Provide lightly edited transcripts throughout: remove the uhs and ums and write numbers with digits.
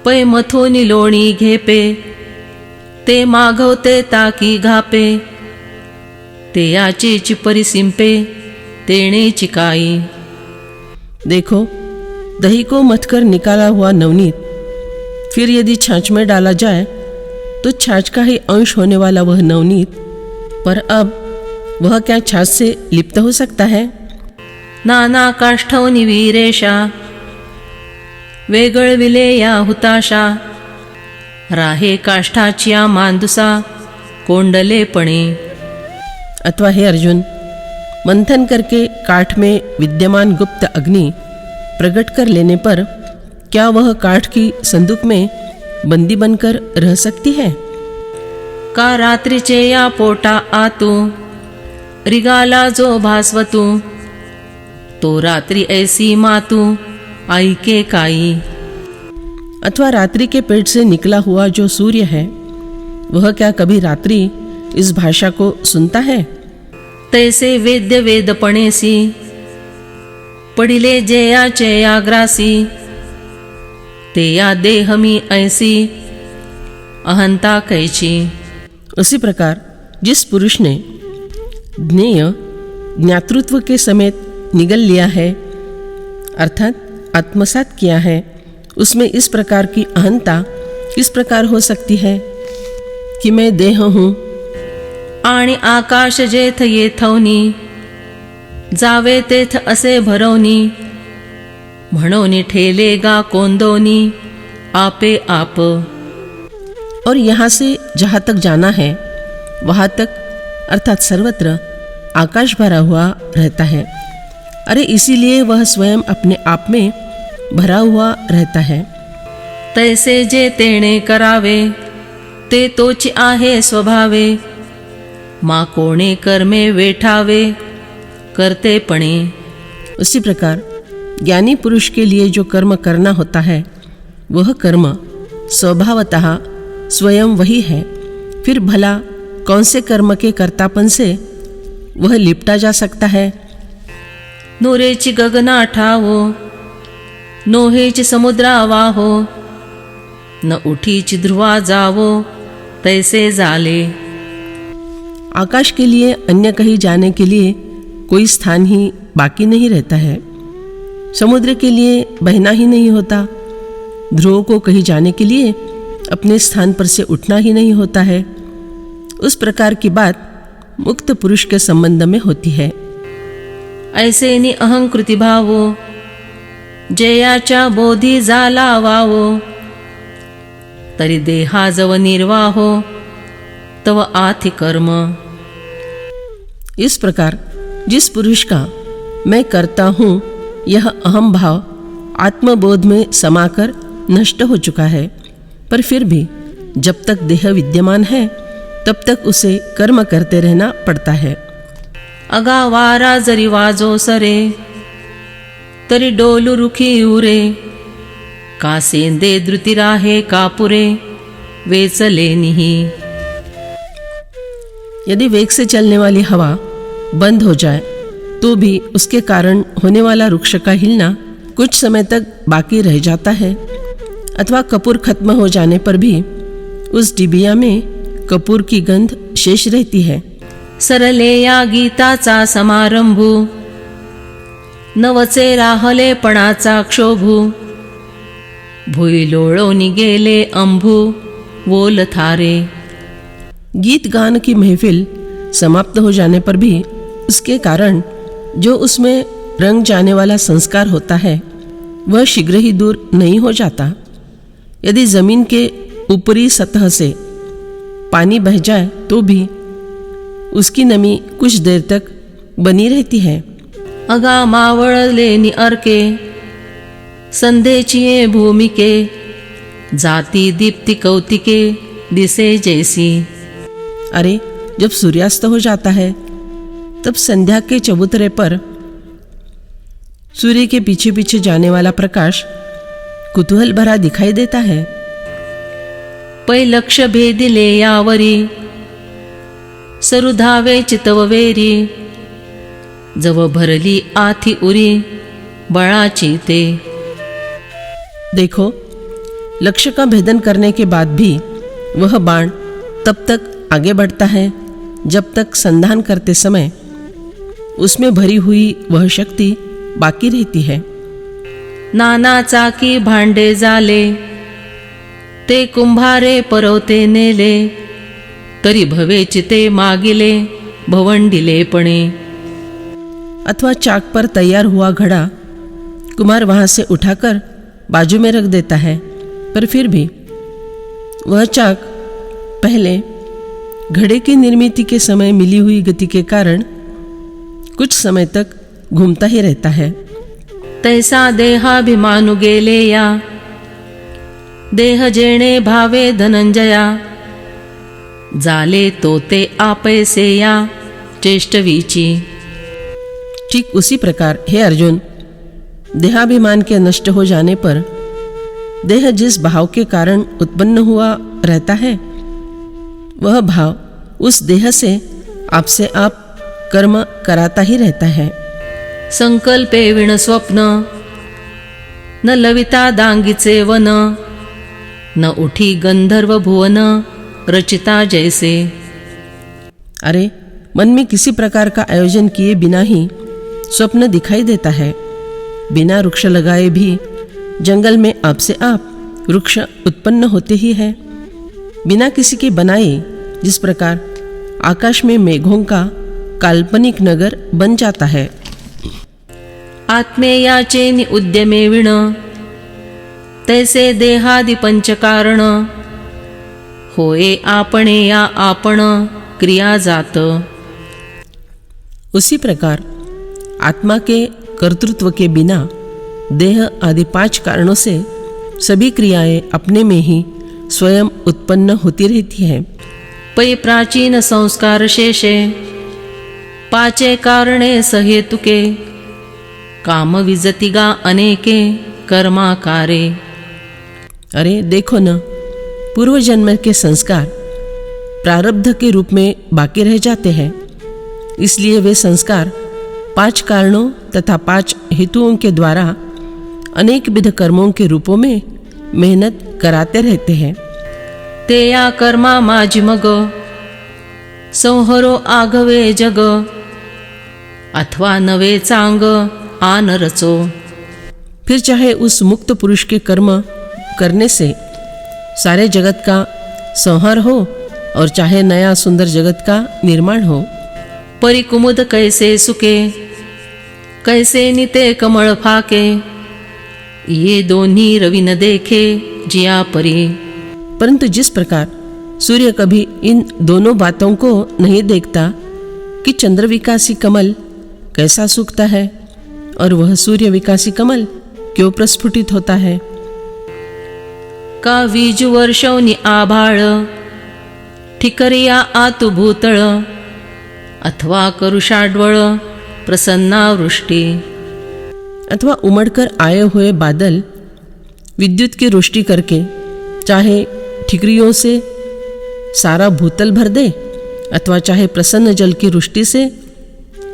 पै मथोनी लोणी घेपे, ते मागवते ताकी घापे, ते याचेची परिसिंपे, तेणेची काई। देखो, दही को मथकर निकाला हुआ नवनीत फिर यदि छाछ में डाला जाए तो छाछ का ही अंश होने वाला वह नवनीत, पर अब वह क्या छाछ से लिप्त हो सकता है? नाना काष्ठवनी वीरेशा, वेगळविले या हुताशा, राहे काष्ठाच्या मांदुसा, कोंडलेपणे। अथवा हे अर्जुन, मंथन करके काठ में विद्यमान गुप्त अग्नि प्रकट कर लेने पर क्या वह काठ की संदूक में बंदी बनकर रह सकती है? का रात्रीचे या पोटा आतू, रिगाला जो भास्वतू, तो रात्रि ऐसी मातू, ऐके काई। अथवा रात्रि के पेट से निकला हुआ जो सूर्य है वह क्या कभी रात्रि इस भाषा को सुनता है? तैसे वेद्य वेदपणेसी, पडिले जयाचे याग्रासी, ते या देहमी ऐसी, अहंता कैची। उसी प्रकार जिस पुरुष ने ज्ञेय ज्ञातृत्व के समेत निगल लिया है अर्थात आत्मसात किया है, उसमें इस प्रकार की अहंता किस प्रकार हो सकती है कि मैं देह हूँ? आणि आकाश जेथ येथवनी, जावे तेथ असे भरवनी, म्हणोनी ठेले गा कोंदोनी, आपे आप। और यहाँ से जहाँ तक जाना है वहाँ तक अर्थात सर्वत्र आकाश भरा हुआ रहता है। अरे इसीलिए वह स्वयं अपने आप में भरा हुआ रहता है। तैसे जे तेणे करावे, ते तोच आहे स्वभावे, मा कोणे कर्मे वेठावे, करतेपणे। उसी प्रकार ज्ञानी पुरुष के लिए जो कर्म करना होता है वह कर्म स्वभावतः स्वयं वही है। फिर भला कौन से कर्म के कर्तापन से वह लिपटा जा सकता है? नोरेची गगना ठावो, नोहेची समुद्रा वाहो, न उठीची ध्रुवा जावो, तैसे जाले। आकाश के लिए अन्य कहीं जाने के लिए कोई स्थान ही बाकी नहीं रहता है। समुद्र के लिए बहना ही नहीं होता। ध्रुव को कहीं जाने के लिए अपने स्थान पर से उठना ही नहीं होता है। उस प्रकार की बात मुक्त पुरुष के संबंध में होती है। ऐसे नि अहंकृति भावो, जयाच्या बोधी जाला वावो, तरी देहाजव निर्वाहो, तव आथि कर्म। इस प्रकार जिस पुरुष का मैं करता हूँ यह अहम भाव आत्मबोध में समाकर नष्ट हो चुका है, पर फिर भी जब तक देह विद्यमान है तब तक उसे कर्म करते रहना पड़ता है। अगा वारा जरी वाजो सरे, तरी डोलू रुखी उरे, का सेंदे द्रुती राहे कापुरे, वेचले निही। यदि वेग से चलने वाली हवा बंद हो जाए तो भी उसके कारण होने वाला वृक्ष का हिलना कुछ समय तक बाकी रह जाता है। अथवा कपूर खत्म हो जाने पर भी उस डिबिया में कपूर की गंध शेष रहती है। सरले या गीताचा समारंभू, नवचे राहलेपणाचा क्षोभू, भुई लोळोनी गेले अंभू, वोल थारे। गीत गान की महफिल समाप्त हो जाने पर भी उसके कारण जो उसमें रंग जाने वाला संस्कार होता है वह शीघ्र ही दूर नहीं हो जाता। यदि जमीन के ऊपरी सतह से पानी बह जाए तो भी उसकी नमी कुछ देर तक बनी रहती है। अगा मावळले निअर्के, संधेचिये भूमिके, जाती दीप्ति कौतिके, दिसे जैसी। अरे जब सूर्यास्त हो जाता है तब संध्या के चबूतरे पर सूर्य के पीछे पीछे जाने वाला प्रकाश कुतूहल भरा दिखाई देता है। पै लक्ष भेदिले यावरी, सरुधावे चितववेरी, जव भरली आथी उरी, बळाची ते। देखो, लक्ष्य का भेदन करने के बाद भी वह बाण तब तक आगे बढ़ता है जब तक संधान करते समय उसमें भरी हुई वह शक्ति बाकी रहती है। नाना चाकी भांडे झाले, ते कुंभारे परवते नेले, तरी भवेची ते मागिले भवंडिलेपणे। अथवा चाक पर तैयार हुआ घड़ा कुम्हार वहाँ से उठाकर बाजू में रख देता है, पर फिर भी वह चाक पहले घड़े की निर्मिति के समय मिली हुई गति के कारण कुछ समय तक घूमता ही रहता है। तैसा देहाभिमानु गेले या, देह जेणे भावे धनंजया, झाले तोते आपैसे या चेष्टवीची। ठीक उसी प्रकार हे अर्जुन, देहाभिमान के नष्ट हो जाने पर देह जिस भाव के कारण उत्पन्न हुआ रहता है, वह भाव उस देह से आपसे आप कर्म कराता ही रहता है। संकल्पे विण स्वप्न, न लविता दांगीचे वन, न उठी गंधर्व भुवन, रचिता जैसे। अरे मन में किसी प्रकार का आयोजन किए बिना ही स्वप्न दिखाई देता है। बिना वृक्ष लगाए भी जंगल में आपसे आप वृक्ष उत्पन्न होते ही है। बिना किसी के बनाए जिस प्रकार आकाश में मेघों का काल्पनिक नगर बन जाता है। आत्मेयाचे नि उद्यमे विण, तैसे देहादि पंचकारण, होए आपणे या आपण क्रिया जात। उसी प्रकार आत्मा के कर्तृत्व के बिना देह आदि 5 कारणों से सभी क्रियाएं अपने में ही स्वयं उत्पन्न होती रहती है। पै प्राचीन संस्कार शेषे, पाचे कारणे सहेतुके, काम विजतिगा अनेके कर्माकारे। अरे देखो न, पूर्व जन्म के संस्कार प्रारब्ध के रूप में बाकी रह जाते हैं, इसलिए वे संस्कार 5 कारणों तथा 5 हेतुओं के द्वारा अनेक विध कर्मों के रूपों में मेहनत कराते रहते हैं। ते या कर्मा माझी मग, संहरो आघवे जग, अथवा नवे चांग आन रचो। फिर चाहे उस मुक्त पुरुष के कर्म करने से सारे जगत का संहार हो और चाहे नया सुंदर जगत का निर्माण हो। परिकुमुद कैसे सुके, कैसे निते कमल फाके, ये दोन्ही रवि न देखे जिया परी। परंतु जिस प्रकार सूर्य कभी इन दोनों बातों को नहीं देखता कि चंद्र विकासी कमल कैसा सूखता है और वह सूर्य विकासी कमल क्यों प्रस्फुटित होता है। का वीज वर्षवनी आभाळ, ठिकरिया आतु भूतळ, अथवा करुषाड्वळ प्रसन्ना वृष्टि। अथवा उमड़कर आए हुए बादल विद्युत की रोशनी करके चाहे ठिकरियों से सारा भूतल भर दे, अथवा चाहे प्रसन्न जल की वृष्टि से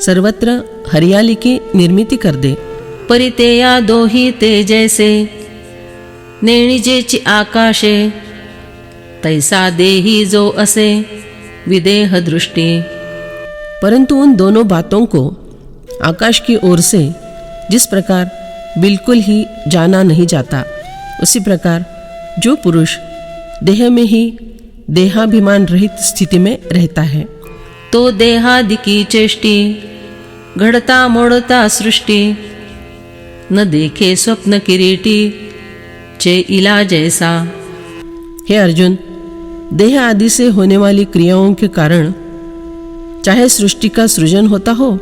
सर्वत्र हरियाली की निर्मिती कर दे। परितेया दोही ते जैसे, नेणिजेची आकाशे, तैसा देही जो असे विदेह दृष्टि। परंतु उन दोनों बातों को आकाश की ओर से जिस प्रकार बिल्कुल ही जाना नहीं जाता, उसी प्रकार जो पुरुष देह में ही देहाभिमान रहित स्थिति में रहता है, तो देहादि की चेष्टि, घड़ता मोड़ता सृष्टि, न देखे स्वप्न किरीटी चे इला जैसा। हे अर्जुन, देह आदि से होने वाली क्रियाओं के कारण चाहे सृष्टि का सृजन होता हो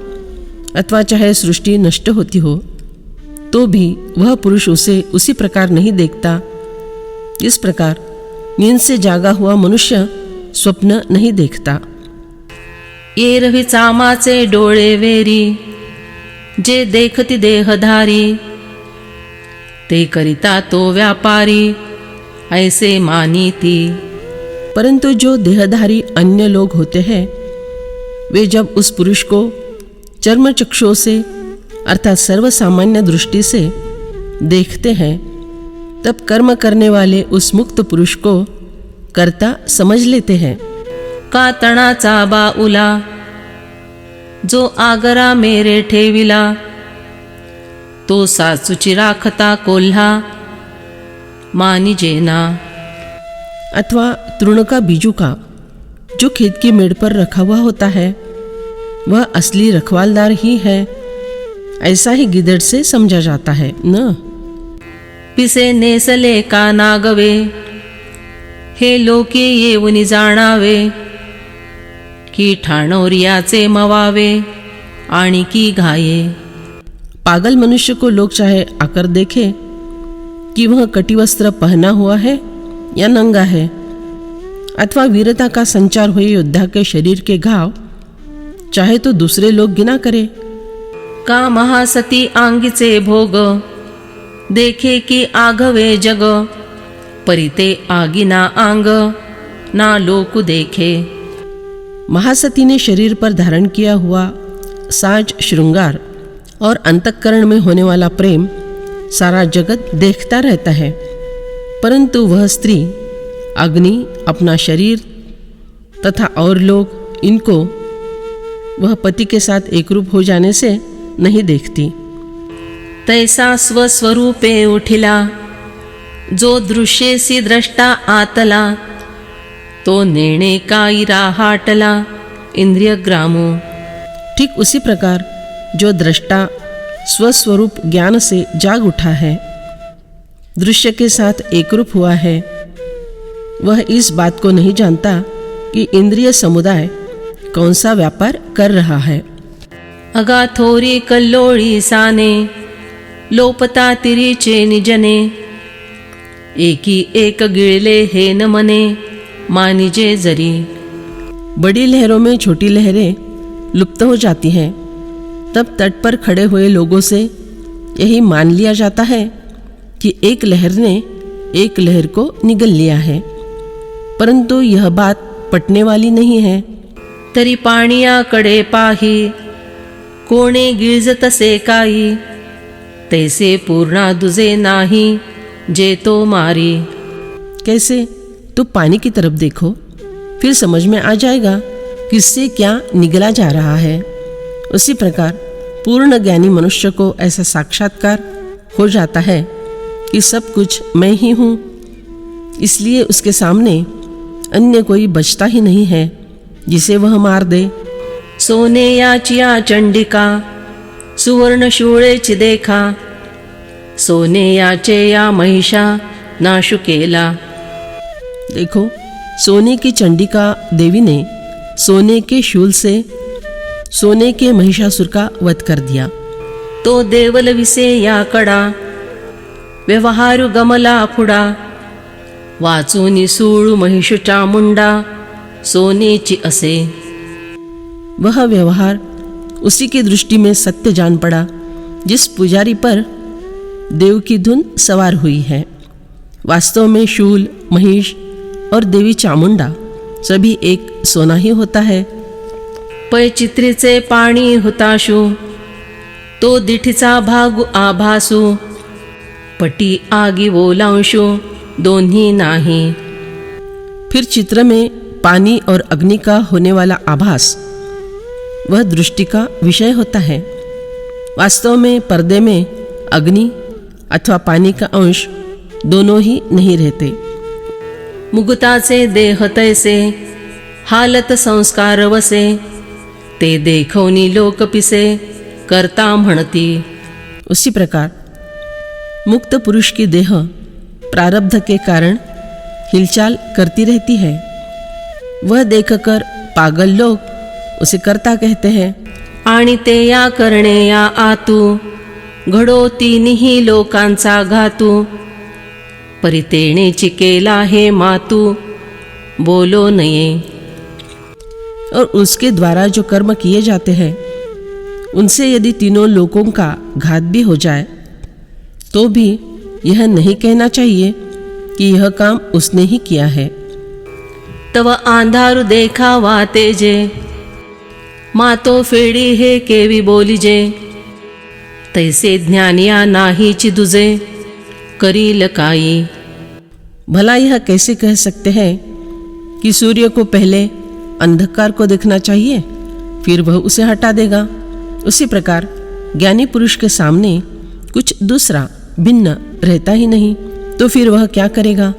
अथवा चाहे सृष्टि नष्ट होती हो, तो भी वह पुरुष उसे उसी प्रकार नहीं देखता जिस प्रकार नींद से जागा हुआ मनुष्य स्वप्न नहीं देखता। ये रवि चामाचे डोळे वेरी, जे देखती देहधारी, ते करिता तो व्यापारी ऐसे मानीती। परंतु जो देहधारी अन्य लोग होते हैं, वे जब उस पुरुष को चर्मचक्षुओं से अर्थात सर्वसामान्य दृष्टि से देखते हैं, तब कर्म करने वाले उस मुक्त पुरुष को कर्ता समझ लेते हैं। कातणाचा बाउला जो आगरा मेरे ठेविला, तो साचुची राखता कोल्हा मानिजेना। अथवा तृण का बीजू का जो खेत की मेड़ पर रखा हुआ होता है वह असली रखवालदार ही है, ऐसा ही गिदड़ से समझा जाता है न। पिसे नेसले का नागवे, हे लोके येऊनी जाणावे, की ठाणोरियाचे मवावे आणि की घाये। पागल मनुष्य को लोग चाहे आकर देखे कि वह कटिवस्त्र पहना हुआ है या नंगा है, अथवा वीरता का संचार हुए योद्धा के शरीर के घाव चाहे तो दूसरे लोग गिना करे। का महासती आंगीचे भोग, देखे की आघवे जग, परिते आगिना आंग ना लोक देखे। महासती ने शरीर पर धारण किया हुआ साज श्रृंगार और अंतःकरण में होने वाला प्रेम सारा जगत देखता रहता है, परंतु वह स्त्री अग्नि, अपना शरीर तथा और लोग, इनको वह पति के साथ एकरूप हो जाने से नहीं देखती। तैसा स्वस्वरूपे उठिला, जो दृश्येसी द्रष्टा आतला, तो नेणे काई राहाटला इंद्रिय ग्रामो। ठीक उसी प्रकार जो दृष्टा स्वस्वरूप ज्ञान से जाग उठा है, दृश्य के साथ एकरूप हुआ है, वह इस बात को नहीं जानता कि इंद्रिय समुदाय कौन सा व्यापार कर रहा है। अगाथोरी कल्लोळी साने, लोपता तिरीचे निजने, एकी एक गिळले हे न मने मानिजे जरी। बड़ी लहरों में छोटी लहरें लुप्त हो जाती हैं, तब तट पर खड़े हुए लोगों से यही मान लिया जाता है कि एक लहर ने एक लहर को निगल लिया है, परंतु यह बात पटने वाली नहीं है। तरी पाणियाकडे पाही, कोणे गिळज तसे काही, तैसे पूर्णा दुजे नाही जे तो मारी। कैसे? तो पानी की तरफ देखो, फिर समझ में आ जाएगा किससे क्या निगला जा रहा है। उसी प्रकार पूर्ण ज्ञानी मनुष्य को ऐसा साक्षात्कार हो जाता है कि सब कुछ मैं ही हूँ, इसलिए उसके सामने अन्य कोई बचता ही नहीं है जिसे वह मार दे। सोने याचिया चंडिका, सुवर्ण शूळेची देखा, सोने याचे या महिषा नाशु केला। देखो, सोने की चंडिका देवी ने सोने के शूल से सोने के महिषासुर का वध कर दिया। तो देवल विसे या कडा, व्यवहारु गमला फुडा, वाचूनी सूळू महिषुचा मुंडा सोनेची असे। वह व्यवहार उसी की दृष्टि में सत्य जान पड़ा जिस पुजारी पर देव की धुन सवार हुई है। वास्तव में शूल, महिष और देवी चामुंडा सभी एक सोना ही होता है। पै चित्रीचे पाणी हुताशु, तो दिठीचा भागु आभासु, पटी आगी बोलांशु दोन्ही नाही। फिर चित्र में पानी और अग्नि का होने वाला आभास वह दृष्टि का विषय होता है। वास्तव में पर्दे में अग्नि अथवा पानी का अंश दोनों ही नहीं रहते। मुगताचे देह तैसे, हालत संस्कार वसे, ते देखवनी लोक पिसे करता म्हणती। उसी प्रकार मुक्त पुरुष की देह प्रारब्ध के कारण हिलचाल करती रहती है। वह देखकर पागल लोग उसे कर्ता कहते हैं। आणि ते या करणे या आतू, घडो तिन्ही लोकांचा घातू, परितेणेची केला हे मातू बोलो नये। और उसके द्वारा जो कर्म किए जाते हैं उनसे यदि तीनों लोकों का घात भी हो जाए तो भी यह नहीं कहना चाहिए कि यह काम उसने ही किया है। तव आंधारु देखावा तेजे, मातो फेडी हे केवी बोलिजे, तैसे ज्ञानिया नाहीची दुजे करील काई। भला यह कैसे कह सकते हैं कि सूर्य को पहले अंधकार को देखना चाहिए, फिर वह उसे हटा देगा। उसी प्रकार ज्ञानी पुरुष के सामने कुछ दूसरा भिन्न रहता ही नहीं, तो फिर वह क्या करेगा?